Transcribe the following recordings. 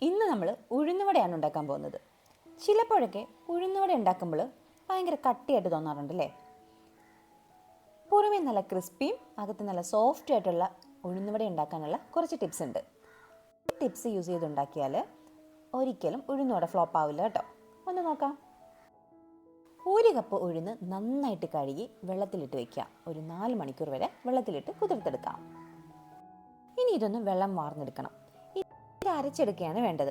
ഇന്ന് നമ്മൾ ഉഴുന്നുവടയാണ് ഉണ്ടാക്കാൻ പോകുന്നത്. ചിലപ്പോഴൊക്കെ ഉഴുന്നുവട ഉണ്ടാക്കുമ്പോൾ ഭയങ്കര കട്ടിയായിട്ട് തോന്നാറുണ്ടല്ലേ. പുറമേ നല്ല ക്രിസ്പിയും അകത്ത് നല്ല സോഫ്റ്റ് ആയിട്ടുള്ള ഉഴുന്നുവട ഉണ്ടാക്കാനുള്ള കുറച്ച് ടിപ്സ് ഉണ്ട്. ഈ ടിപ്സ് യൂസ് ചെയ്തുണ്ടാക്കിയാൽ ഒരിക്കലും ഉഴുന്നുവട ഫ്ലോപ്പ് ആവില്ല കേട്ടോ. ഒന്ന് നോക്കാം. 1 കപ്പ് ഉഴുന്ന് നന്നായിട്ട് കഴുകി വെള്ളത്തിലിട്ട് വയ്ക്കുക. ഒരു 4 മണിക്കൂർ വരെ വെള്ളത്തിലിട്ട് കുതിർത്തെടുക്കാം. ഇനി ഇതൊന്ന് വെള്ളം വാർന്നെടുക്കണം. ഇത് അരച്ചെടുക്കുകയാണ് വേണ്ടത്.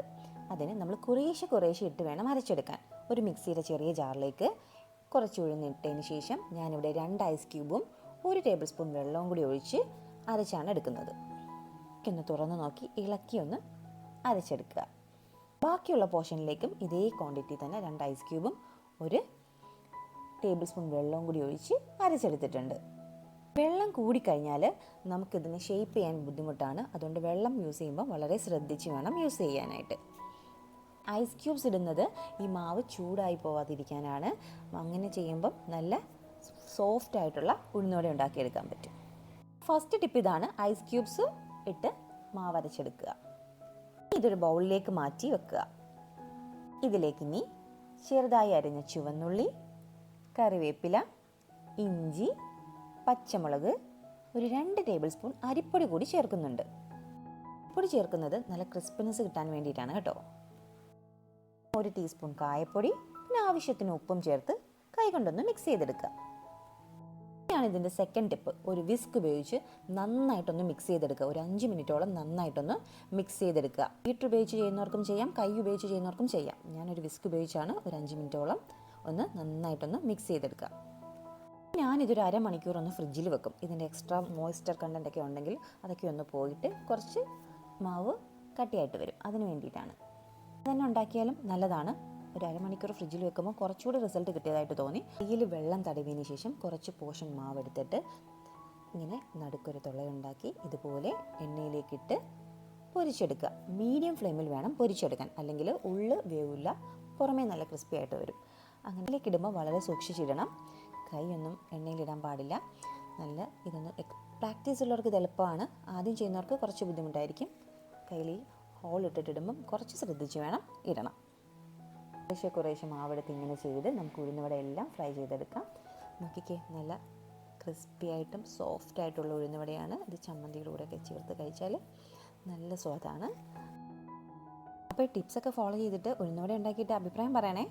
അതിന് നമ്മൾ കുറേശ്ശെ ഇട്ട് വേണം അരച്ചെടുക്കാൻ. ഒരു മിക്സിയുടെ ചെറിയ ജാറിലേക്ക് കുറച്ച് ഉഴുന്നിട്ടതിന് ശേഷം ഞാനിവിടെ 2 ഐസ് ക്യൂബും 1 ടേബിൾ സ്പൂൺ വെള്ളവും കൂടി ഒഴിച്ച് അരച്ചാണ് എടുക്കുന്നത്. ഒന്ന് തുറന്ന് നോക്കി ഇളക്കി ഒന്ന് അരച്ചെടുക്കുക. ബാക്കിയുള്ള പോർഷനിലേക്കും ഇതേ ക്വാണ്ടിറ്റി തന്നെ 2 ഐസ് ക്യൂബും 1 ടേബിൾ സ്പൂൺ വെള്ളവും കൂടി ഒഴിച്ച് അരച്ചെടുത്തിട്ടുണ്ട്. വെള്ളം കൂടിക്കഴിഞ്ഞാൽ നമുക്കിതിനെ ഷേപ്പ് ചെയ്യാൻ ബുദ്ധിമുട്ടാണ്. അതുകൊണ്ട് വെള്ളം യൂസ് ചെയ്യുമ്പോൾ വളരെ ശ്രദ്ധിച്ച് വേണം യൂസ് ചെയ്യാനായിട്ട്. ഐസ് ക്യൂബ്സ് ഇടുന്നത് ഈ മാവ് ചൂടായി പോവാതിരിക്കാനാണ്. അങ്ങനെ ചെയ്യുമ്പം നല്ല സോഫ്റ്റ് ആയിട്ടുള്ള ഉഴുന്നുവട ഉണ്ടാക്കിയെടുക്കാൻ പറ്റും. ഫസ്റ്റ് ടിപ്പ് ഇതാണ്. ഐസ് ക്യൂബ്സ് ഇട്ട് മാവ് അരച്ചെടുക്കുക. ഇതൊരു ബൗളിലേക്ക് മാറ്റി വെക്കുക. ഇതിലേക്ക് ഇനി ചെറുതായി അരിഞ്ഞ ചുവന്നുള്ളി, കറിവേപ്പില, ഇഞ്ചി, പച്ചമുളക്, ഒരു 2 ടേബിൾ സ്പൂൺ അരിപ്പൊടി കൂടി ചേർക്കുന്നുണ്ട്. പൊടി ചേർക്കുന്നത് നല്ല ക്രിസ്പിനെസ് കിട്ടാൻ വേണ്ടിയിട്ടാണ് കേട്ടോ. 1 ടീസ്പൂൺ കായപ്പൊടി, പിന്നെ ആവശ്യത്തിന് ഉപ്പും ചേർത്ത് കൈകൊണ്ടൊന്ന് മിക്സ് ചെയ്തെടുക്കുക. ഇതാണ് ഇതിൻ്റെ സെക്കൻഡ് ടിപ്പ്. ഒരു വിസ്ക് ഉപയോഗിച്ച് നന്നായിട്ടൊന്ന് മിക്സ് ചെയ്തെടുക്കുക. ഒരു 5 മിനിറ്റോളം നന്നായിട്ടൊന്ന് മിക്സ് ചെയ്തെടുക്കുക. ബീറ്റർ ഉപയോഗിച്ച് ചെയ്യുന്നവർക്കും ചെയ്യാം, കൈ ഉപയോഗിച്ച് ചെയ്യുന്നവർക്കും ചെയ്യാം. ഞാനൊരു വിസ്ക് ഉപയോഗിച്ചാണ് ഒരു 5 മിനിറ്റോളം ഒന്ന് നന്നായിട്ടൊന്ന് മിക്സ് ചെയ്തെടുക്കുക. ഞാനിതൊരു അരമണിക്കൂർ ഒന്ന് ഫ്രിഡ്ജിൽ വെക്കും. ഇതിൻ്റെ എക്സ്ട്രാ മോയ്സ്ചർ കണ്ടൻ്റ് ഒക്കെ ഉണ്ടെങ്കിൽ അതൊക്കെ ഒന്ന് പോയിട്ട് കുറച്ച് മാവ് കട്ടിയായിട്ട് വരും. അതിന് വേണ്ടിയിട്ടാണ്. തന്നെ ഉണ്ടാക്കിയാലും നല്ലതാണ്. ഒരു അരമണിക്കൂർ ഫ്രിഡ്ജിൽ വെക്കുമ്പോൾ കുറച്ചുകൂടി റിസൾട്ട് കിട്ടിയതായിട്ട് തോന്നി. കയ്യിൽ വെള്ളം തടവിയതിന് ശേഷം കുറച്ച് പോർഷൻ മാവ് എടുത്തിട്ട് ഇങ്ങനെ നടുക്കൊരു തുളയുണ്ടാക്കി ഇതുപോലെ എണ്ണയിലേക്കിട്ട് പൊരിച്ചെടുക്കുക. മീഡിയം ഫ്ലെയിമിൽ വേണം പൊരിച്ചെടുക്കാൻ, അല്ലെങ്കിൽ ഉള്ളു വേവില്ല, പുറമേ നല്ല ക്രിസ്പി ആയിട്ട് വരും. അങ്ങനെയൊക്കെ ഇടുമ്പോൾ വളരെ സൂക്ഷിച്ചിടണം. കൈയൊന്നും എണ്ണയിലിടാൻ പാടില്ല. നല്ല ഇതൊന്ന് പ്രാക്ടീസ് ഉള്ളവർക്ക് ഇത് എളുപ്പമാണ്. ആദ്യം ചെയ്യുന്നവർക്ക് കുറച്ച് ബുദ്ധിമുട്ടായിരിക്കും. കയ്യിൽ ഹോൾ ഇട്ടിട്ടിടുമ്പം കുറച്ച് ശ്രദ്ധിച്ച് വേണം ഇടണം. കുറേശ്ശെ മാവെടുത്ത് ഇങ്ങനെ ചെയ്ത് നമുക്ക് ഉഴുന്നുവട എല്ലാം ഫ്രൈ ചെയ്തെടുക്കാം. നോക്കിക്കേ, നല്ല ക്രിസ്പി ആയിട്ടും സോഫ്റ്റ് ആയിട്ടുള്ള ഉഴുന്നുവടയാണ്. ഇത് ചമ്മന്തിയുടെ കൂടെയൊക്കെ ചേർത്ത് കഴിച്ചാൽ നല്ല സ്വാദാണ്. അപ്പോൾ ഈ ടിപ്സൊക്കെ ഫോളോ ചെയ്തിട്ട് ഉഴുന്നുവട ഉണ്ടാക്കിയിട്ട് അഭിപ്രായം പറയണേ.